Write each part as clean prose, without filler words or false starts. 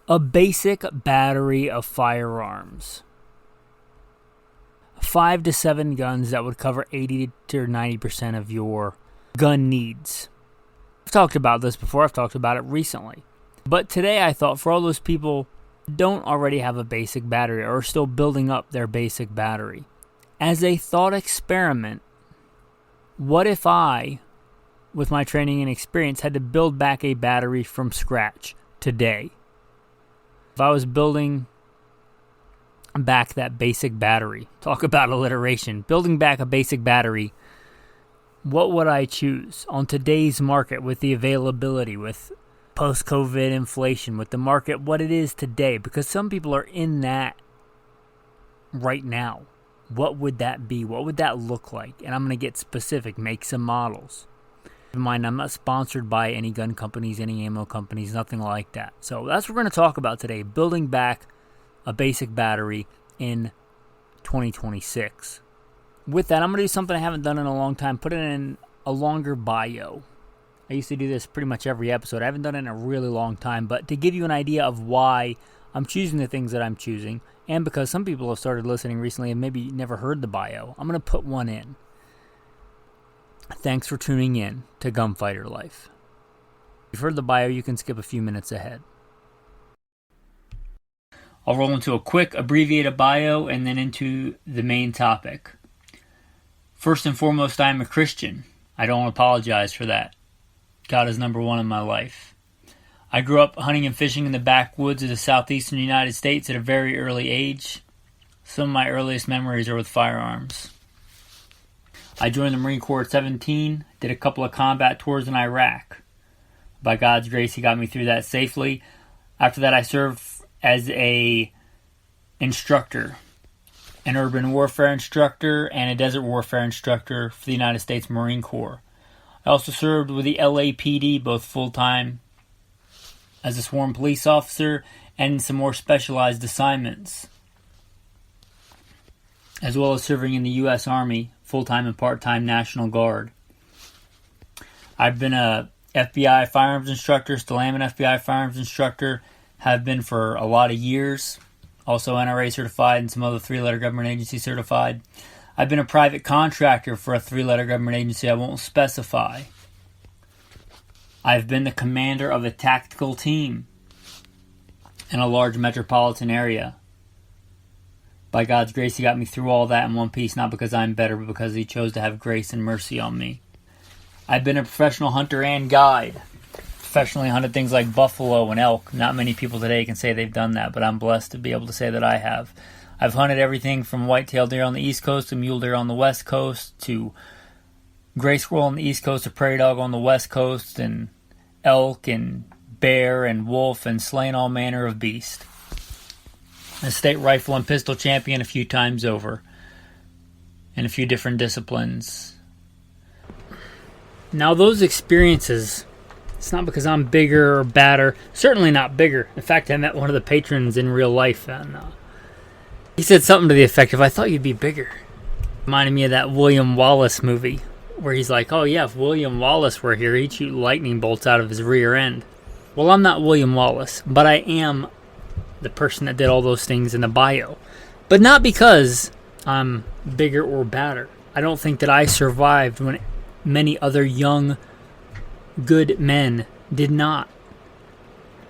A basic battery of firearms. 5 to 7 guns that would cover 80 to 90% of your gun needs. I've talked about this before. I've talked about it recently. But today I thought for all those people who don't already have a basic battery or are still building up their basic battery, as a thought experiment, what if I, with my training and experience, had to build back a battery from scratch today? If I was building back that basic battery, talk about alliteration, building back a basic battery, what would I choose on today's market with the availability, with post-COVID inflation, with the market, what it is today? Because some people are in that right now. What would that be? What would that look like? And I'm going to get specific, make some models. Keep in mind, I'm not sponsored by any gun companies, any ammo companies, nothing like that. So that's what we're going to talk about today, building back a basic battery in 2026. With that, I'm going to do something I haven't done in a long time, put it in a longer bio. I used to do this pretty much every episode. I haven't done it in a really long time, but to give you an idea of why I'm choosing the things that I'm choosing, and because some people have started listening recently and maybe never heard the bio, I'm going to put one in. Thanks for tuning in to Gunfighter Life. If you've heard the bio, you can skip a few minutes ahead. I'll roll into a quick abbreviated bio and then into the main topic. First and foremost, I am a Christian. I don't apologize for that. God is number one in my life. I grew up hunting and fishing in the backwoods of the southeastern United States at a very early age. Some of my earliest memories are with firearms. I joined the Marine Corps at 17, did a couple of combat tours in Iraq. By God's grace, He got me through that safely. After that, I served as a instructor, an urban warfare instructor and a desert warfare instructor for the United States Marine Corps. I also served with the L.A.P.D. both full-time as a sworn police officer and some more specialized assignments, as well as serving in the U.S. Army, full-time and part-time National Guard. I've been a F.B.I. firearms instructor, still am an F.B.I. firearms instructor, have been for a lot of years, also N.R.A. certified and some other 3-letter government agency certified. I've been a private contractor for a 3-letter government agency I won't specify. I've been the commander of a tactical team in a large metropolitan area. By God's grace, He got me through all that in one piece, not because I'm better, but because He chose to have grace and mercy on me. I've been a professional hunter and guide. Professionally hunted things like buffalo and elk. Not many people today can say they've done that, but I'm blessed to be able to say that I have. I've hunted everything from white-tailed deer on the East Coast to mule deer on the West Coast to gray squirrel on the East Coast to prairie dog on the West Coast and elk and bear and wolf and slain all manner of beast. A state rifle and pistol champion a few times over in a few different disciplines. Now those experiences, it's not because I'm bigger or badder, certainly not bigger. In fact, I met one of the patrons in real life and he said something to the effect of, I thought you'd be bigger. Reminded me of that William Wallace movie where he's like, oh yeah, if William Wallace were here, he'd shoot lightning bolts out of his rear end. Well, I'm not William Wallace, but I am the person that did all those things in the bio. But not because I'm bigger or badder. I don't think that I survived when many other young, good men did not.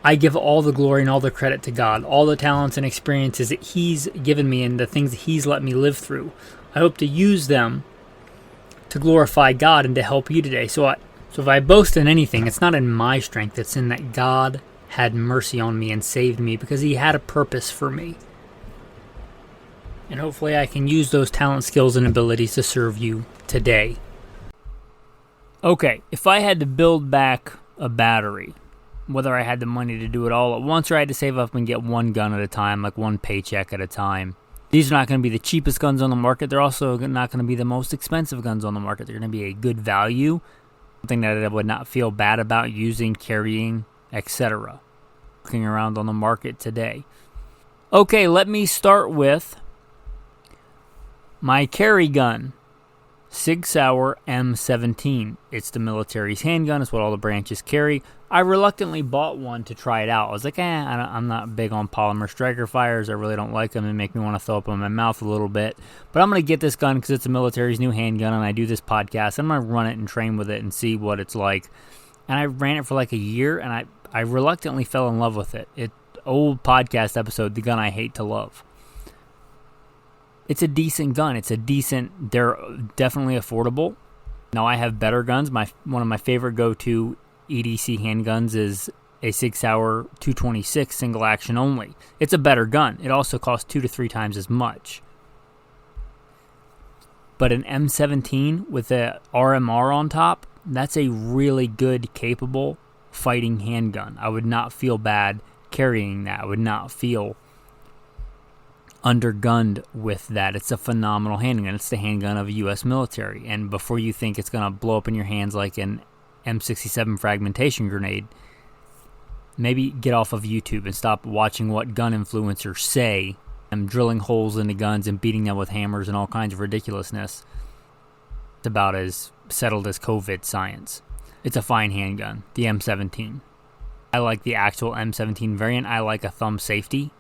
I give all the glory and all the credit to God, all the talents and experiences that He's given me and the things that He's let me live through. I hope to use them to glorify God and to help you today. So if I boast in anything, it's not in my strength, it's in that God had mercy on me and saved me because He had a purpose for me. And hopefully I can use those talent, skills, and abilities to serve you today. Okay, if I had to build back a battery, whether I had the money to do it all at once or I had to save up and get one gun at a time, like one paycheck at a time. These are not going to be the cheapest guns on the market. They're also not going to be the most expensive guns on the market. They're going to be a good value, something that I would not feel bad about using, carrying, etc. Looking around on the market today. Okay, let me start with my carry gun. Sig Sauer M17. It's the military's handgun. It's what all the branches carry. I reluctantly bought one to try it out. I was like, I'm not big on polymer striker fires. I really don't like them. They make me want to throw up in my mouth a little bit. But I'm going to get this gun because it's the military's new handgun, and I do this podcast. I'm going to run it and train with it and see what it's like. And I ran it for like a year, and I reluctantly fell in love with it. Old podcast episode, the gun I hate to love. It's a decent gun. They're definitely affordable. Now, I have better guns. One of my favorite go-to EDC handguns is a 6 Sauer 226 single action only. It's a better gun. It also costs 2 to 3 times as much. But an M17 with a RMR on top, that's a really good, capable fighting handgun. I would not feel bad carrying that. I would not feel undergunned with that. It's a phenomenal handgun. It's the handgun of a U.S. military. And before you think it's going to blow up in your hands like an M67 fragmentation grenade, maybe get off of YouTube and stop watching what gun influencers say. I'm drilling holes into guns and beating them with hammers and all kinds of ridiculousness. It's about as settled as COVID science. It's a fine handgun, the M17. I like the actual M17 variant. I like a thumb safety.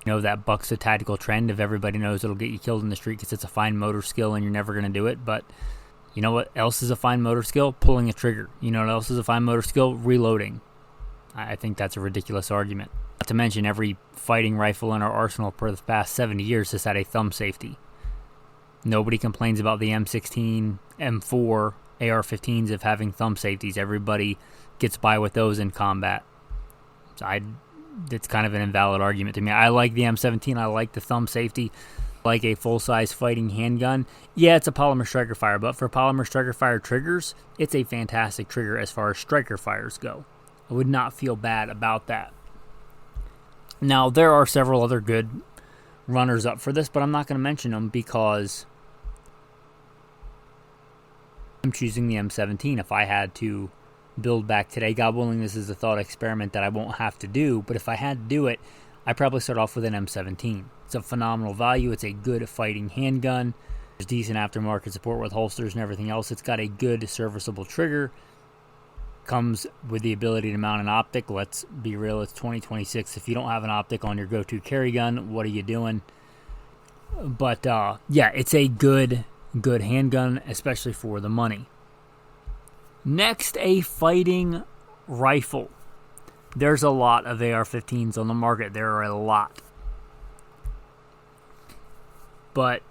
You know, that bucks the tactical trend of everybody knows it'll get you killed in the street because it's a fine motor skill and you're never going to do it. But you know what else is a fine motor skill? Pulling a trigger. You know what else is a fine motor skill? Reloading. I think that's a ridiculous argument. Not to mention every fighting rifle in our arsenal for the past 70 years has had a thumb safety. Nobody complains about the M16, M4, AR-15s of having thumb safeties. Everybody gets by with those in combat. So it's kind of an invalid argument to me. I like the M17. I like the thumb safety. Like a full-size fighting handgun. Yeah, it's a polymer striker fire, but for polymer striker fire triggers, it's a fantastic trigger as far as striker fires go. I would not feel bad about that. Now, there are several other good runners-up for this, but I'm not going to mention them because I'm choosing the M17. If I had to build back today, God willing, this is a thought experiment that I won't have to do, but if I had to do it, I'd probably start off with an M17. It's a phenomenal value. It's a good fighting handgun. There's decent aftermarket support with holsters and everything else. It's got a good serviceable trigger. Comes with the ability to mount an optic. Let's be real, it's 2026. If you don't have an optic on your go-to carry gun, what are you doing? But yeah, it's a good handgun, especially for the money. Next, a fighting rifle. There's a lot of AR-15s on the market. There are a lot. But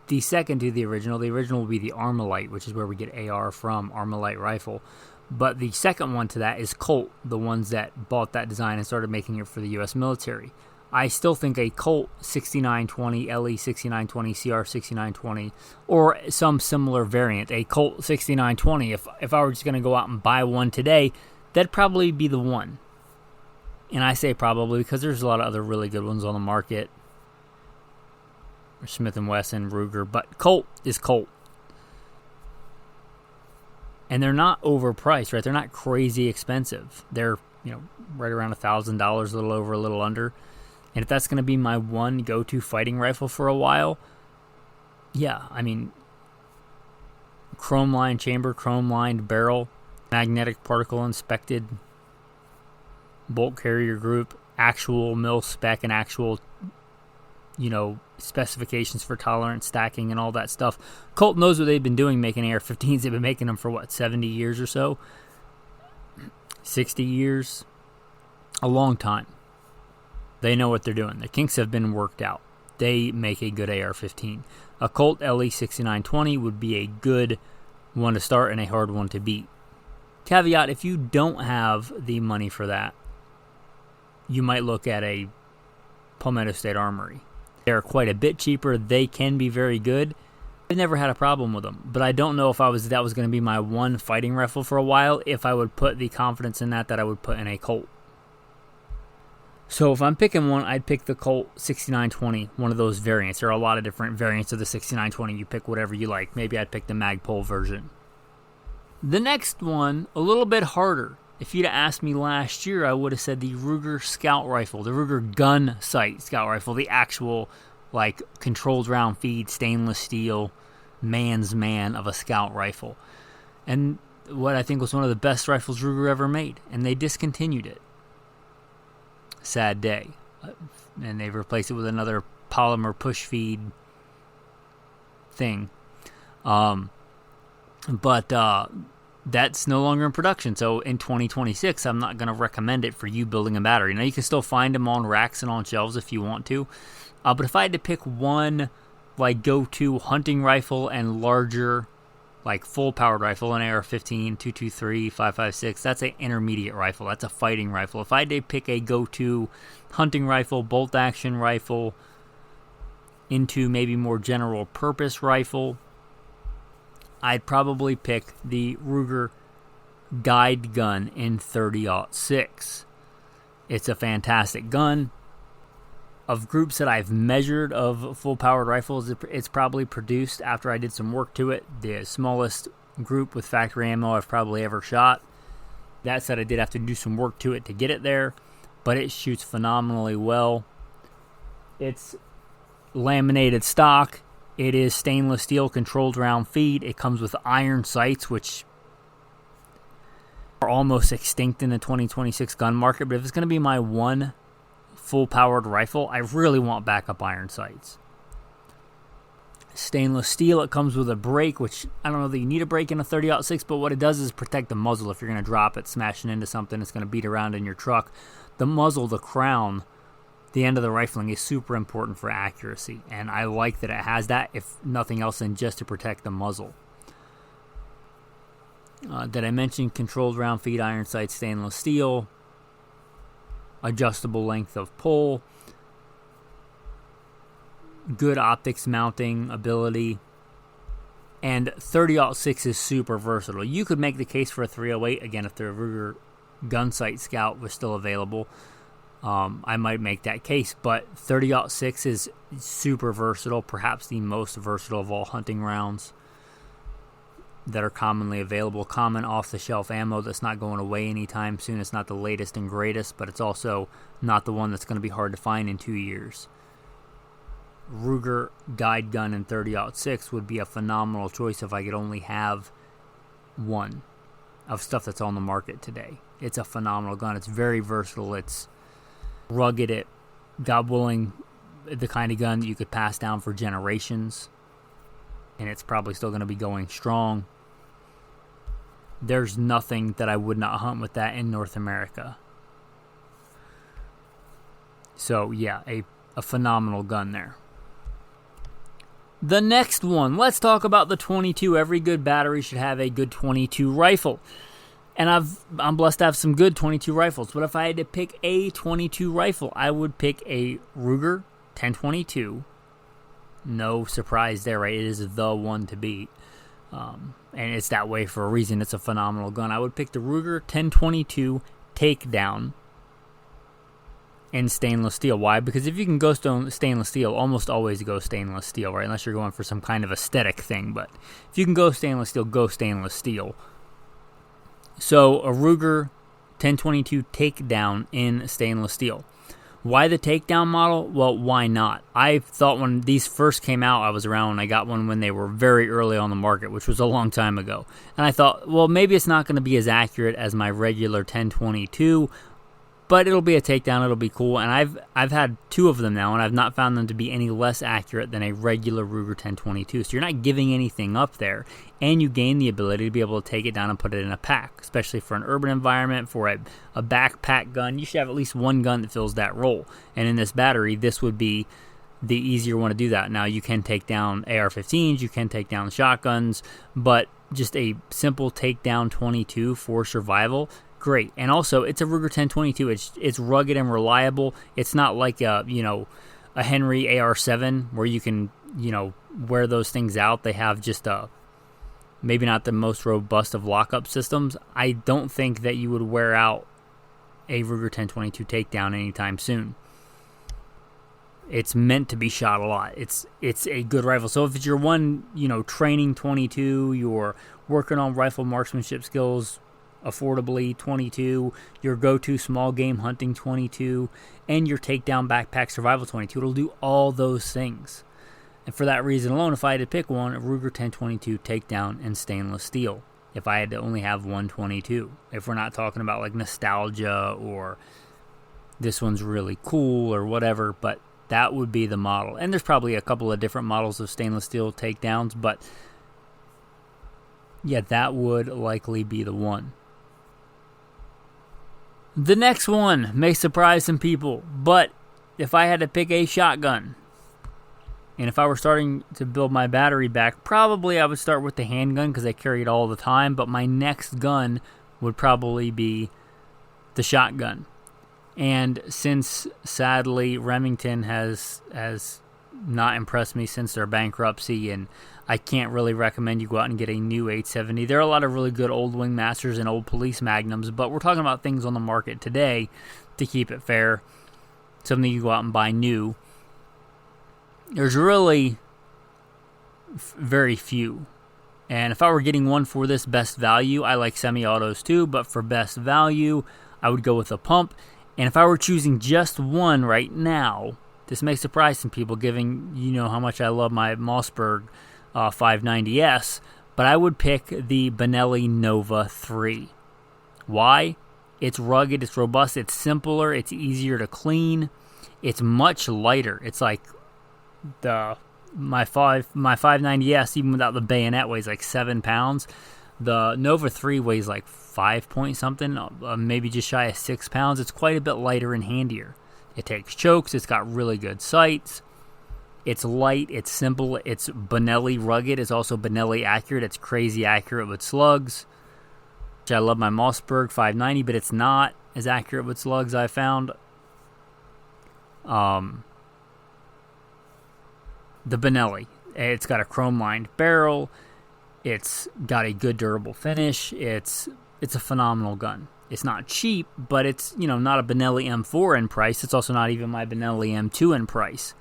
the second to the original will be the Armalite, which is where we get AR from, Armalite rifle. But the second one to that is Colt, the ones that bought that design and started making it for the U.S. military. I still think a Colt 6920, LE 6920, CR 6920, or some similar variant, a Colt 6920, if I were just going to go out and buy one today, that'd probably be the one. And I say probably because there's a lot of other really good ones on the market. Smith & Wesson, Ruger, but Colt is Colt. And they're not overpriced, right? They're not crazy expensive. They're, right around $1,000, a little over, a little under. And if that's going to be my one go-to fighting rifle for a while, yeah, I mean, chrome-lined chamber, chrome-lined barrel, magnetic particle inspected bolt carrier group, actual mil spec and actual, specifications for tolerance, stacking, and all that stuff. Colt knows what they've been doing making AR-15s. They've been making them for, 70 years or so? 60 years? A long time. They know what they're doing. The kinks have been worked out. They make a good AR-15. A Colt LE 6920 would be a good one to start and a hard one to beat. Caveat, if you don't have the money for that, you might look at a Palmetto State Armory. They're quite a bit cheaper. They can be very good. I've never had a problem with them, but I don't know if that was going to be my one fighting rifle for a while, if I would put the confidence in that I would put in a Colt. So if I'm picking one, I'd pick the Colt 6920, one of those variants. There are a lot of different variants of the 6920. You pick whatever you like. Maybe I'd pick the Magpul version. The next one, a little bit harder. If you'd have asked me last year, I would have said the Ruger Scout Rifle, the Ruger Gun Sight Scout Rifle, the actual, controlled round feed, stainless steel, man's man of a Scout Rifle. And what I think was one of the best rifles Ruger ever made, and they discontinued it. Sad day. And they've replaced it with another polymer push feed thing. But that's no longer in production. So in 2026, I'm not going to recommend it for you building a battery. Now, you can still find them on racks and on shelves if you want to. But if I had to pick one, like, go-to hunting rifle and larger, like, full-powered rifle, an AR-15, 223, 5.56, that's an intermediate rifle. That's a fighting rifle. If I had to pick a go-to hunting rifle, bolt-action rifle, into maybe more general-purpose rifle, I'd probably pick the Ruger guide gun in 30-06. It's a fantastic gun. Of groups that I've measured of full-powered rifles, it's probably produced after I did some work to it. The smallest group with factory ammo I've probably ever shot. That said, I did have to do some work to it to get it there, but it shoots phenomenally well. It's laminated stock. It is stainless steel controlled round feed. It comes with iron sights, which are almost extinct in the 2026 gun market. But if it's going to be my one full-powered rifle, I really want backup iron sights. Stainless steel. It comes with a brake, which I don't know that you need a brake in a 30-06, but what it does is protect the muzzle. If you're going to drop it, smashing into something, it's going to beat around in your truck. The muzzle, the crown, the end of the rifling is super important for accuracy, and I like that it has that, if nothing else than just to protect the muzzle. Did I mention controlled round feed, iron sights, stainless steel, adjustable length of pull, good optics mounting ability, and 30-06 is super versatile. You could make the case for a 308, again, if the Ruger Gunsight Scout was still available. I might make that case, but 30-06 is super versatile, perhaps the most versatile of all hunting rounds that are commonly available. Common off-the-shelf ammo that's not going away anytime soon. It's not the latest and greatest, but it's also not the one that's going to be hard to find in 2 years. Ruger guide gun in 30-06 would be a phenomenal choice if I could only have one of stuff that's on the market today. It's a phenomenal gun. It's very versatile. It's rugged. It, God willing, the kind of gun that you could pass down for generations, and it's probably still going to be going strong. There's nothing that I would not hunt with that in North America. So yeah, a phenomenal gun there. The next one, let's talk about the 22. Every good battery should have a good 22 rifle. And I'm blessed to have some good 22 rifles. But if I had to pick a 22 rifle, I would pick a Ruger 1022. No surprise there, right? It is the one to beat. And it's that way for a reason. It's a phenomenal gun. I would pick the Ruger 1022 Takedown in stainless steel. Why? Because if you can go stainless steel, almost always go stainless steel, right? Unless you're going for some kind of aesthetic thing. But if you can go stainless steel, go stainless steel. So a Ruger 1022 Takedown in stainless steel. Why the Takedown model? Well, why not? I thought when these first came out, I was around when I got one when they were very early on the market, which was a long time ago. And I thought, well, maybe it's not going to be as accurate as my regular 1022, but it'll be a takedown. It'll be cool. And I've had two of them now, and I've not found them to be any less accurate than a regular Ruger 1022. So you're not giving anything up there, and you gain the ability to be able to take it down and put it in a pack, especially for an urban environment, for a backpack gun. You should have at least one gun that fills that role. And in this battery, this would be the easier one to do that. Now, you can take down AR-15s, you can take down shotguns, but just a simple takedown 22 for survival, great. And also, it's a Ruger 1022. It's rugged and reliable. It's not like a Henry AR-7 where you can, wear those things out. They have just maybe not the most robust of lockup systems. I don't think that you would wear out a Ruger 1022 takedown anytime soon. It's meant to be shot a lot. It's a good rifle. So if it's your one, training 22, you're working on rifle marksmanship skills affordably 22, your go-to small game hunting 22, and your takedown backpack survival 22, it'll do all those things. And for that reason alone, if I had to pick one, a Ruger 1022 takedown in stainless steel. if I had to only have 122. If we're not talking about like nostalgia or this one's really cool or whatever, but that would be the model. And there's probably a couple of different models of stainless steel takedowns, but yeah, that would likely be the one. The next one may surprise some people, but if I had to pick a shotgun, and if I were starting to build my battery back, probably I would start with the handgun because I carry it all the time, but my next gun would probably be the shotgun. And since, sadly, Remington has not impressed me since their bankruptcy, and I can't really recommend you go out and get a new 870. There are a lot of really good old Wing Masters and old Police Magnums, but we're talking about things on the market today to keep it fair. Something you go out and buy new. There's really very few. And if I were getting one for this best value, I like semi-autos too, but for best value, I would go with a pump. And if I were choosing just one right now, this may surprise some people, given you know how much I love my Mossberg 590S, but I would pick the Benelli Nova 3. Why? It's rugged, it's robust, it's simpler, it's easier to clean, it's much lighter. It's like my 590S, even without the bayonet, weighs like 7 pounds. The Nova 3 weighs like 5 point something, maybe just shy of 6 pounds. It's quite a bit lighter and handier. It takes chokes, it's got really good sights. It's light, it's simple, it's Benelli rugged, it's also Benelli accurate, it's crazy accurate with slugs. I love my Mossberg 590, but it's not as accurate with slugs, I found. The Benelli, it's got a chrome-lined barrel, it's got a good durable finish, it's a phenomenal gun. It's not cheap, but it's, you know, not a Benelli M4 in price. It's also not even my Benelli M2 in price.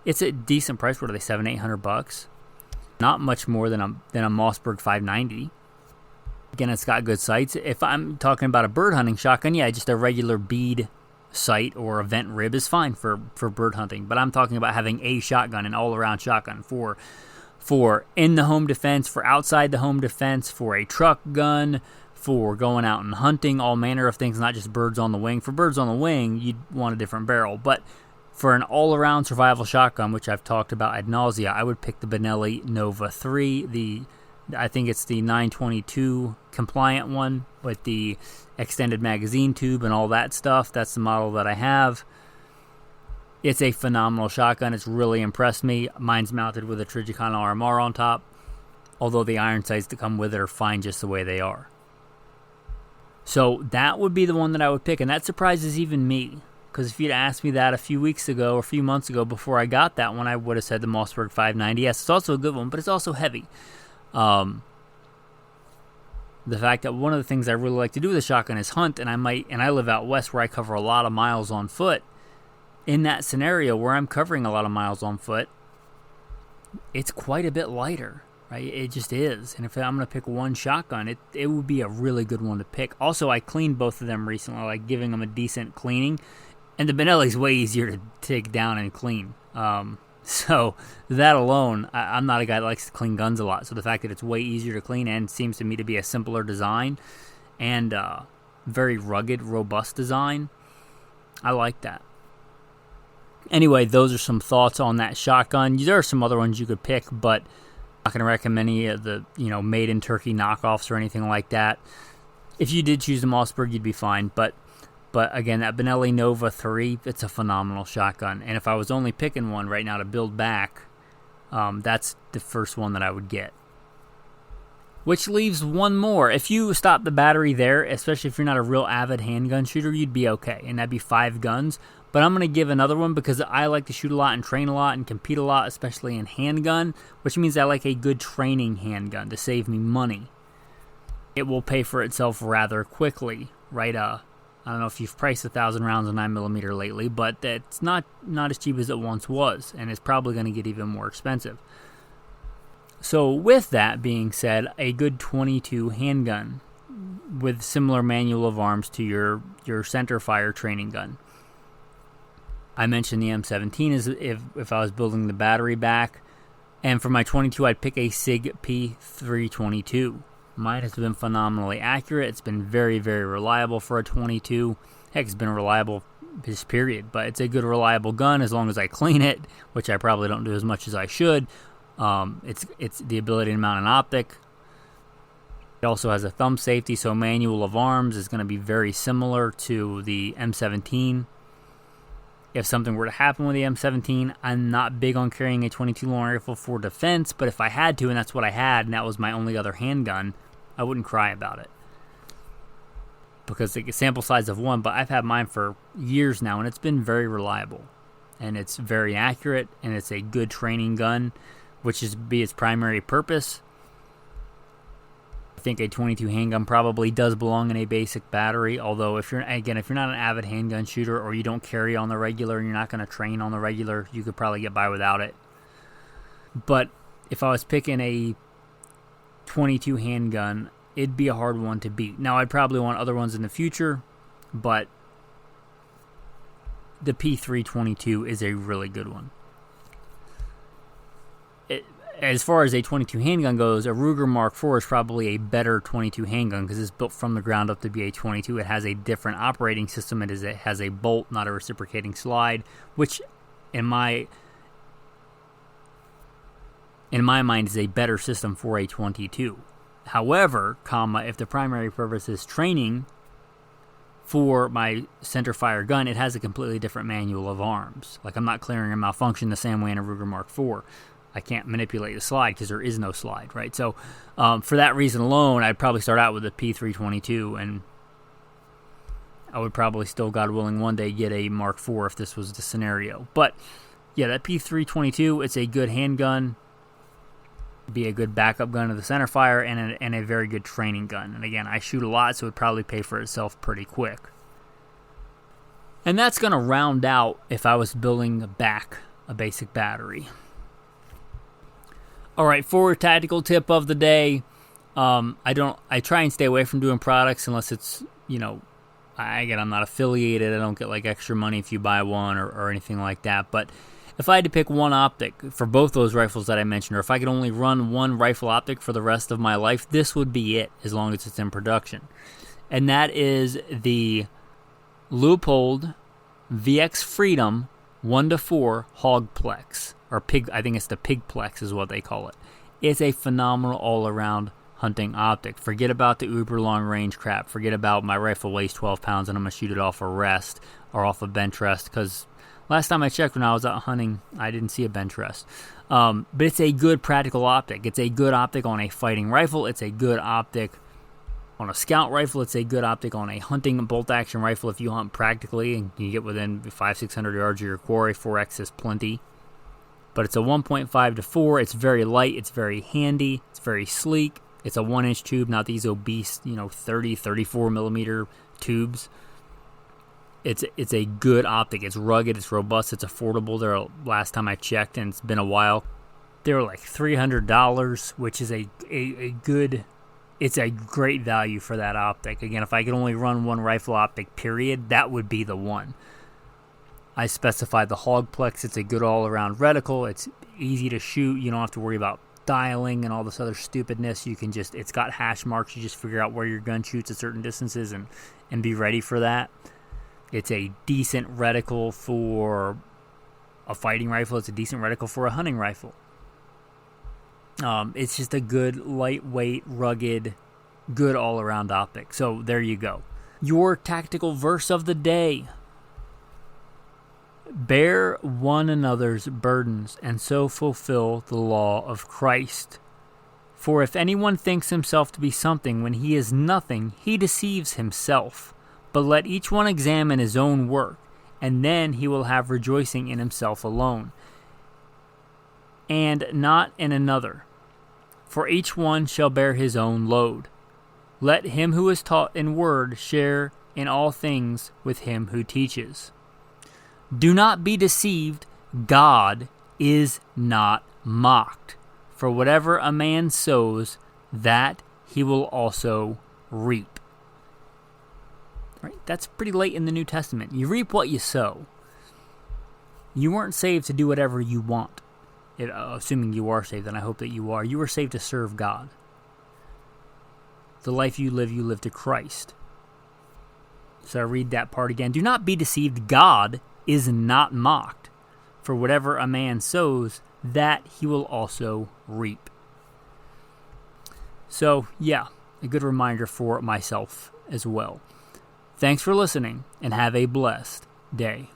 It's a decent price. What are they, $700-800? Not much more than a Mossberg 590. Again, it's got good sights. If I'm talking about a bird hunting shotgun, yeah, just a regular bead sight or a vent rib is fine for bird hunting. But I'm talking about having a shotgun, an all-around shotgun for in the home defense, for outside the home defense, for a truck gun, for going out and hunting, all manner of things, not just birds on the wing. For birds on the wing, you'd want a different barrel. But for an all-around survival shotgun, which I've talked about ad nausea, I would pick the Benelli Nova 3. I think it's the 922 compliant one with the extended magazine tube and all that stuff. That's the model that I have. It's a phenomenal shotgun. It's really impressed me. Mine's mounted with a Trijicon RMR on top, although the iron sights that come with it are fine just the way they are. So that would be the one that I would pick, and that surprises even me. Because if you'd asked me that a few weeks ago or a few months ago before I got that one, I would have said the Mossberg 590. Yes, it's also a good one, but it's also heavy. The fact that one of the things I really like to do with a shotgun is hunt, and I live out west where I cover a lot of miles on foot. In that scenario where I'm covering a lot of miles on foot, it's quite a bit lighter, right? It just is. And if I'm going to pick one shotgun, it would be a really good one to pick. Also, I cleaned both of them recently, like giving them a decent cleaning. And the Benelli's way easier to take down and clean. So that alone, I'm not a guy that likes to clean guns a lot. So the fact that it's way easier to clean and seems to me to be a simpler design and very rugged, robust design, I like that. Anyway, those are some thoughts on that shotgun. There are some other ones you could pick, but I'm not going to recommend any of the made in Turkey knockoffs or anything like that. If you did choose the Mossberg, you'd be fine. But again, that Benelli Nova 3, it's a phenomenal shotgun. And if I was only picking one right now to build back, that's the first one that I would get. Which leaves one more. If you stop the battery there, especially if you're not a real avid handgun shooter, you'd be okay. And that'd be 5 guns. But I'm going to give another one because I like to shoot a lot and train a lot and compete a lot, especially in handgun, which means I like a good training handgun to save me money. It will pay for itself rather quickly, right? I don't know if you've priced 1,000 rounds of 9mm lately, but it's not as cheap as it once was, and it's probably going to get even more expensive. So with that being said, a good .22 handgun with similar manual of arms to your center fire training gun. I mentioned the M17 is if I was building the battery back, and for my .22 I'd pick a SIG P322. Mine has been phenomenally accurate. It's been very, very reliable for a 22. Heck, it's been reliable this period, but it's a good, reliable gun as long as I clean it, which I probably don't do as much as I should. It's the ability to mount an optic. It also has a thumb safety, so manual of arms is going to be very similar to the M17. If something were to happen with the M17, I'm not big on carrying a 22 long rifle for defense, but if I had to, and that's what I had, and that was my only other handgun, I wouldn't cry about it. Because it's a sample size of 1, but I've had mine for years now, and it's been very reliable. And it's very accurate, and it's a good training gun, which is be its primary purpose. I think a 22 handgun probably does belong in a basic battery, although if you're not an avid handgun shooter or you don't carry on the regular and you're not going to train on the regular, you could probably get by without it. But if I was picking a 22 handgun, it'd be a hard one to beat. Now, I'd probably want other ones in the future, but the P322 is a really good one. As far as a 22 handgun goes, a Ruger Mark IV is probably a better 22 handgun because it's built from the ground up to be a 22. It has a different operating system. It has a bolt, not a reciprocating slide, which in my mind is a better system for a 22. However, if the primary purpose is training for my centerfire gun, it has a completely different manual of arms. Like, I'm not clearing a malfunction the same way in a Ruger Mark IV. I can't manipulate the slide because there is no slide, right? So for that reason alone, I'd probably start out with a P322, and I would probably still, God willing, one day get a Mark IV if this was the scenario. But yeah, that P322, it's a good handgun, be a good backup gun to the centerfire, and a very good training gun. And again, I shoot a lot, so it would probably pay for itself pretty quick. And that's going to round out if I was building back a basic battery. All right, for a tactical tip of the day, I try and stay away from doing products unless it's, I'm not affiliated. I don't get like extra money if you buy one or anything like that. But if I had to pick one optic for both those rifles that I mentioned, or if I could only run one rifle optic for the rest of my life, this would be it as long as it's in production. And that is the Leupold VX Freedom 1-4 Hogplex. Or pig, I think it's the Pigplex is what they call it. It's a phenomenal all-around hunting optic. Forget about the uber long-range crap. Forget about my rifle weighs 12 pounds and I'm going to shoot it off a rest or off a bench rest, because last time I checked when I was out hunting, I didn't see a bench rest. But it's a good practical optic. It's a good optic on a fighting rifle. It's a good optic on a scout rifle. It's a good optic on a hunting bolt-action rifle if you hunt practically and you get within 500-600 yards of your quarry. 4X is plenty. But it's a 1.5-4. It's very light. It's very handy. It's very sleek. It's a 1-inch tube, not these obese, 30, 34 millimeter tubes. It's a good optic. It's rugged. It's robust. It's affordable. There, last time I checked, and it's been a while, they were like $300, which is a good. It's a great value for that optic. Again, if I could only run one rifle optic, period, that would be the one. I specified the Hogplex. It's a good all-around reticle. It's easy to shoot. You don't have to worry about dialing and all this other stupidness. You can just, it's got hash marks. You just figure out where your gun shoots at certain distances and be ready for that. It's a decent reticle for a fighting rifle. It's a decent reticle for a hunting rifle. It's just a good, lightweight, rugged, good all-around optic. So there you go. Your tactical verse of the day. Bear one another's burdens, and so fulfill the law of Christ. For if anyone thinks himself to be something when he is nothing, he deceives himself. But let each one examine his own work, and then he will have rejoicing in himself alone, and not in another. For each one shall bear his own load. Let him who is taught in word share in all things with him who teaches. Do not be deceived, God is not mocked. For whatever a man sows, that he will also reap. Right? That's pretty late in the New Testament. You reap what you sow. You weren't saved to do whatever you want. Assuming you are saved, and I hope that you are. You were saved to serve God. The life you live to Christ. So I read that part again. Do not be deceived. God is not mocked. For whatever a man sows, that he will also reap. So, yeah, a good reminder for myself as well. Thanks for listening, and have a blessed day.